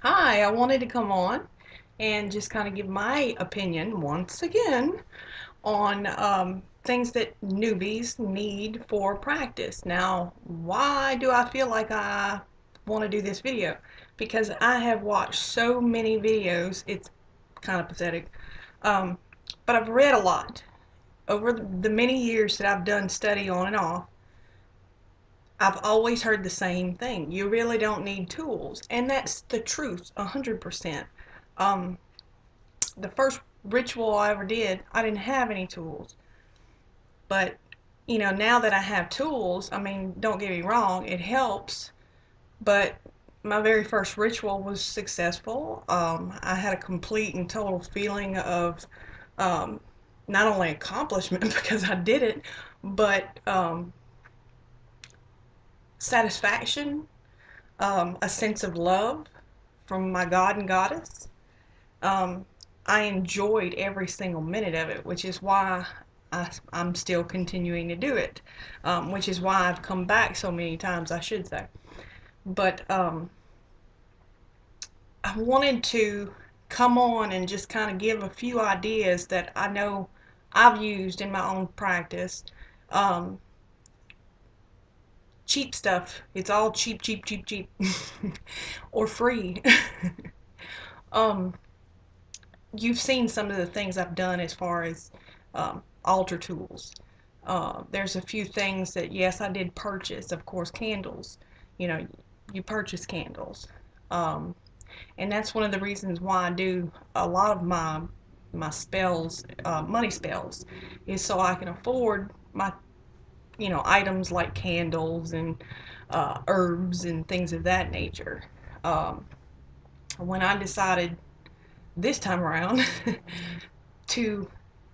Hi, I wanted to come on and just kind of give my opinion once again on things that newbies need for practice. Now, why do I feel like I want to do this video? Because I have watched so many videos, it's kind of pathetic, um, but I've read a lot. Over the many years that I've done study on and off, I've always heard the same thing. You really don't need tools. And that's the truth, 100%. Um, the first ritual I ever did, I didn't have any tools. But, now that I have tools, I mean, don't get me wrong, it helps. But my very first ritual was successful. I had a complete and total feeling of um, not only accomplishment because I did it, but satisfaction, a sense of love from my God and Goddess. Um, I enjoyed every single minute of it, which is why I'm still continuing to do it, which is why I've come back so many times, I should say. But I wanted to come on and just kind of give a few ideas that I know I've used in my own practice. Um, Cheap stuff. It's all cheap, cheap, cheap, cheap, or free. um, you've seen some of the things I've done as far as altar tools. There's a few things that, yes, I did purchase. Of course, candles. You know, you purchase candles. Um, and that's one of the reasons why I do a lot of my spells, money spells, is so I can afford my items like candles and herbs and things of that nature. Um, when I decided this time around to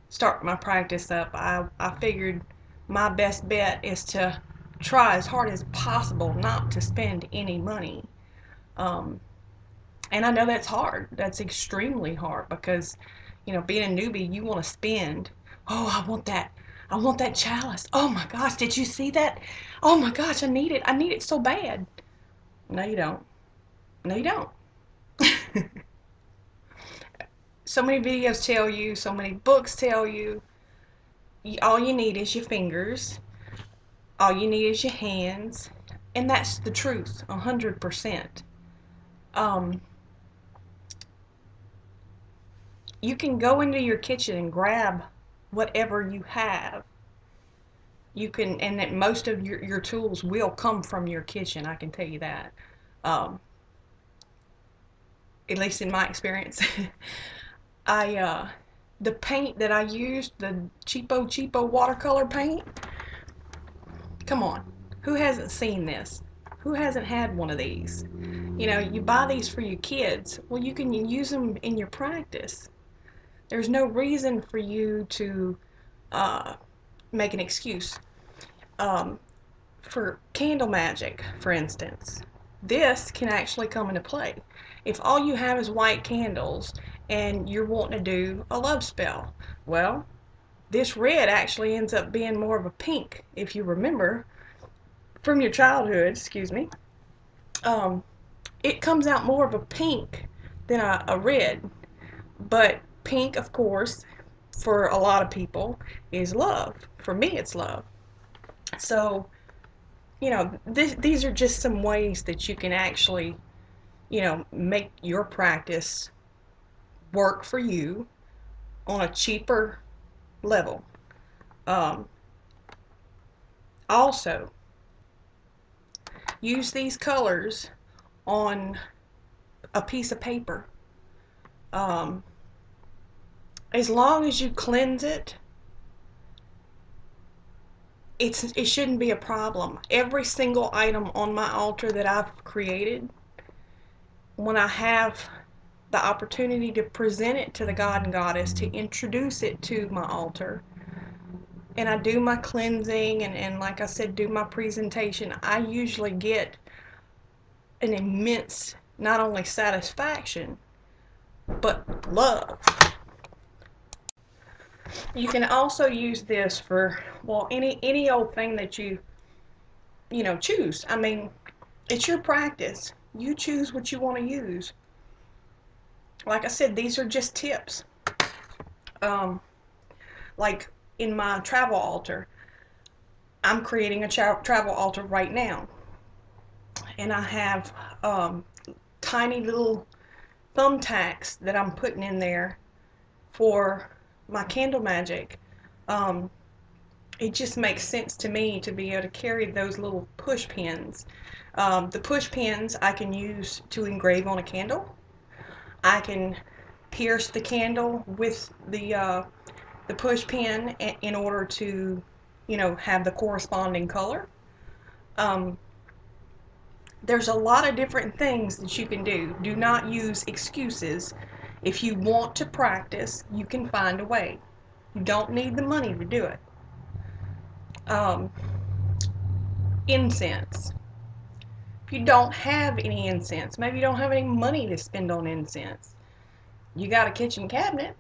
start my practice up, I figured my best bet is to try as hard as possible not to spend any money. Um, and I know that's hard. That's extremely hard because, being a newbie, you want to spend. Oh, I want that. I want that chalice. Oh my gosh, did you see that? Oh my gosh, I need it. I need it so bad. No, you don't. No, you don't. So many videos tell you, so many books tell you, all you need is your fingers, all you need is your hands, and that's the truth, 100%. Um, you can go into your kitchen and grab whatever you have. You can, and that most of your tools will come from your kitchen, I can tell you that. Um, at least in my experience. The paint that I used, the cheapo watercolor paint, come on, who hasn't seen this? Who hasn't had one of these? You buy these for your kids. Well, you can use them in your practice. There's no reason for you to uh, make an excuse. Um, for candle magic, for instance, this can actually come into play. If all you have is white candles and you're wanting to do a love spell, well, this red actually ends up being more of a pink, if you remember from your childhood, excuse me. Um, it comes out more of a pink than a red, but pink, of course, for a lot of people, is love. For me, it's love. So, these are just some ways that you can actually, make your practice work for you on a cheaper level. Um, Also, use these colors on a piece of paper. Um, as long as you cleanse it, it shouldn't be a problem. Every single item on my altar that I've created, when I have the opportunity to present it to the God and Goddess, to introduce it to my altar, and I do my cleansing and like I said, do my presentation, I usually get an immense, not only satisfaction, but love. You can also use this for, well, any old thing that you choose. I mean, it's your practice. You choose what you want to use. Like I said, these are just tips. Um, like in my travel altar, I'm creating a travel altar right now, and I have tiny little thumbtacks that I'm putting in there for my candle magic. Um, it just makes sense to me to be able to carry those little push pins. The push pins I can use to engrave on a candle. I can pierce the candle with the push pin in order to, have the corresponding color. Um, there's a lot of different things that you can do. Do not use excuses. If you want to practice, you can find a way. You don't need the money to do it. Um, Incense. If you don't have any incense, maybe you don't have any money to spend on incense, you got a kitchen cabinet.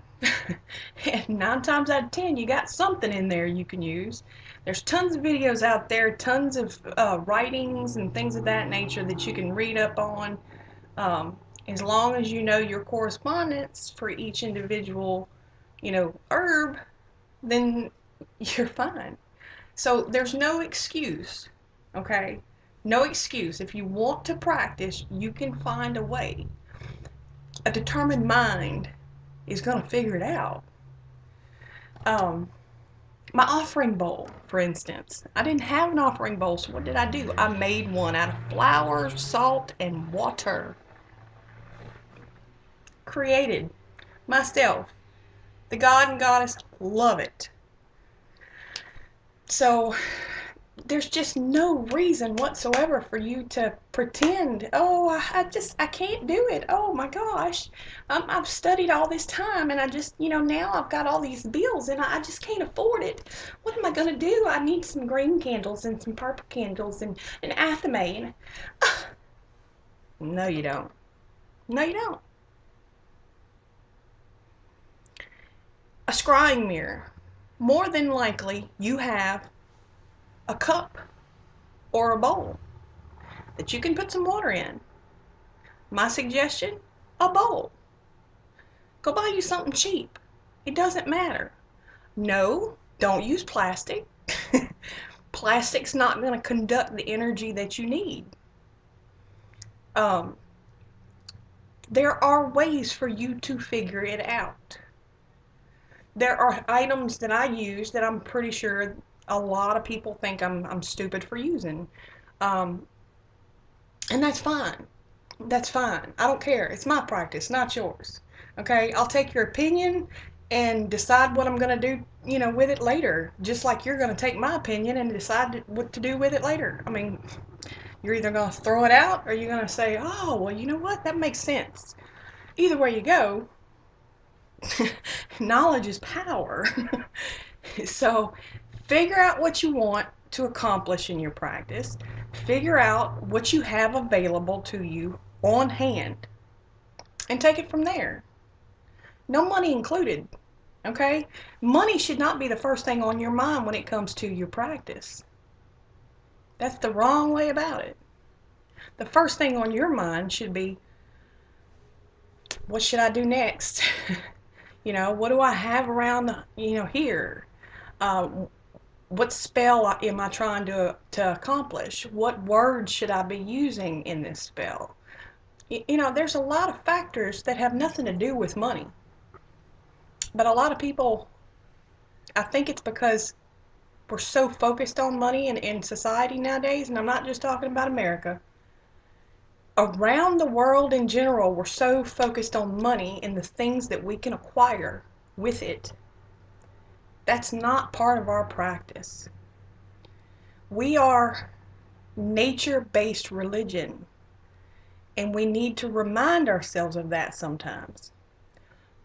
And 9 times out of 10, you got something in there you can use. There's tons of videos out there, tons of writings and things of that nature that you can read up on. Um, as long as you know your correspondence for each individual, herb, then you're fine. So there's no excuse, okay? No excuse. If you want to practice, you can find a way. A determined mind is going to figure it out. Um, my offering bowl, for instance. I didn't have an offering bowl, so what did I do? I made one out of flour, salt, and water. Created myself. The god and goddess love it. So there's just no reason whatsoever for you to pretend, oh, I can't do it. Oh my gosh, I've studied all this time and I just, now I've got all these bills and I just can't afford it. What am I going to do? I need some green candles and some purple candles and an athame. No, you don't. No, you don't. A scrying mirror. More than likely, you have a cup or a bowl that you can put some water in. My suggestion, a bowl. Go buy you something cheap. It doesn't matter. No, don't use plastic. Plastic's not going to conduct the energy that you need. Um, there are ways for you to figure it out. There are items that I use that I'm pretty sure a lot of people think I'm stupid for using. Um, and that's fine. That's fine. I don't care. It's my practice, not yours. Okay? I'll take your opinion and decide what I'm going to do, with it later. Just like you're going to take my opinion and decide what to do with it later. I mean, you're either going to throw it out or you're going to say, oh, well, you know what? That makes sense. Either way you go, knowledge is power. So figure out what you want to accomplish in your practice. Figure out what you have available to you on hand and take it from there. No money included, okay? Money should not be the first thing on your mind when it comes to your practice. That's the wrong way about it. The first thing on your mind should be, what should I do next? What do I have around, here? What spell am I trying to accomplish? What words should I be using in this spell? There's a lot of factors that have nothing to do with money. But a lot of people, I think it's because we're so focused on money in society nowadays, and I'm not just talking about America. Around the world in general, we're so focused on money and the things that we can acquire with it. That's not part of our practice. We are nature-based religion, and we need to remind ourselves of that sometimes.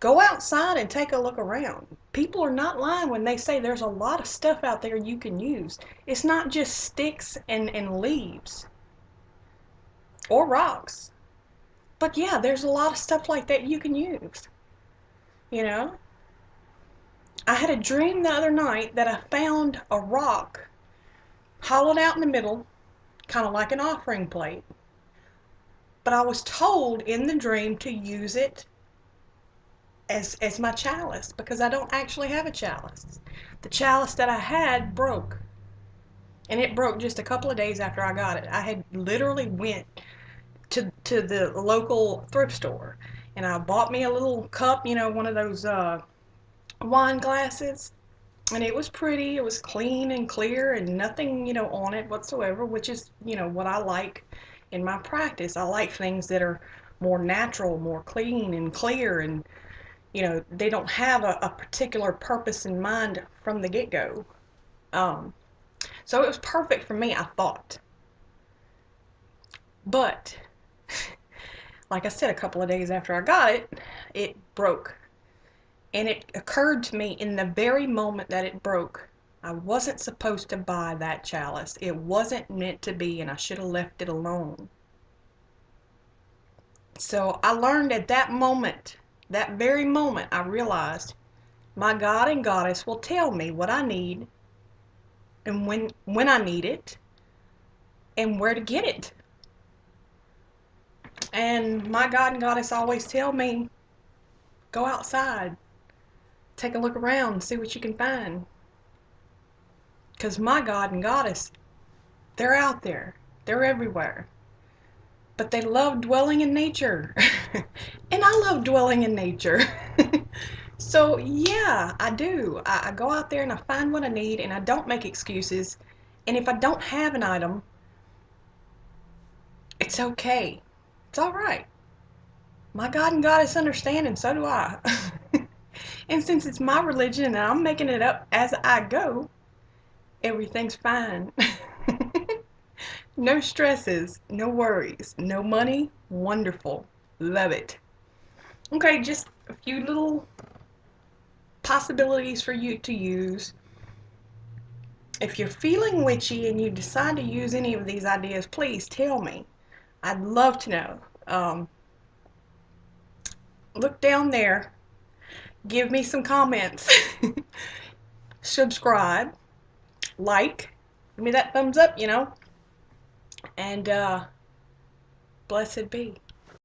Go outside and take a look around. People are not lying when they say there's a lot of stuff out there you can use. It's not just sticks and leaves or rocks. But yeah, there's a lot of stuff like that you can use. I had a dream the other night that I found a rock hollowed out in the middle, kind of like an offering plate. But I was told in the dream to use it as my chalice, because I don't actually have a chalice. The chalice that I had broke, and it broke just a couple of days after I got it. I had literally went to the local thrift store, and I bought me a little cup, one of those wine glasses, and it was pretty. It was clean and clear and nothing, on it whatsoever, which is, what I like in my practice. I like things that are more natural, more clean and clear, and they don't have a particular purpose in mind from the get-go. Um, so it was perfect for me, I thought. But like I said, a couple of days after I got it, it broke. And it occurred to me in the very moment that it broke, I wasn't supposed to buy that chalice. It wasn't meant to be, and I should have left it alone. So I learned at that moment, that very moment, I realized my God and Goddess will tell me what I need and when I need it and where to get it. And my God and Goddess always tell me, go outside, take a look around, see what you can find. Because my God and Goddess, they're out there. They're everywhere. But they love dwelling in nature. And I love dwelling in nature. So, yeah, I do. I go out there and I find what I need, and I don't make excuses. And if I don't have an item, it's okay. It's all right. My God and Goddess understand, and so do I. And since it's my religion and I'm making it up as I go, everything's fine. No stresses, no worries, no money. Wonderful. Love it. Okay, just a few little possibilities for you to use. If you're feeling witchy and you decide to use any of these ideas, please tell me. I'd love to know. Look down there. Give me some comments. Subscribe. Like. Give me that thumbs up, and blessed be.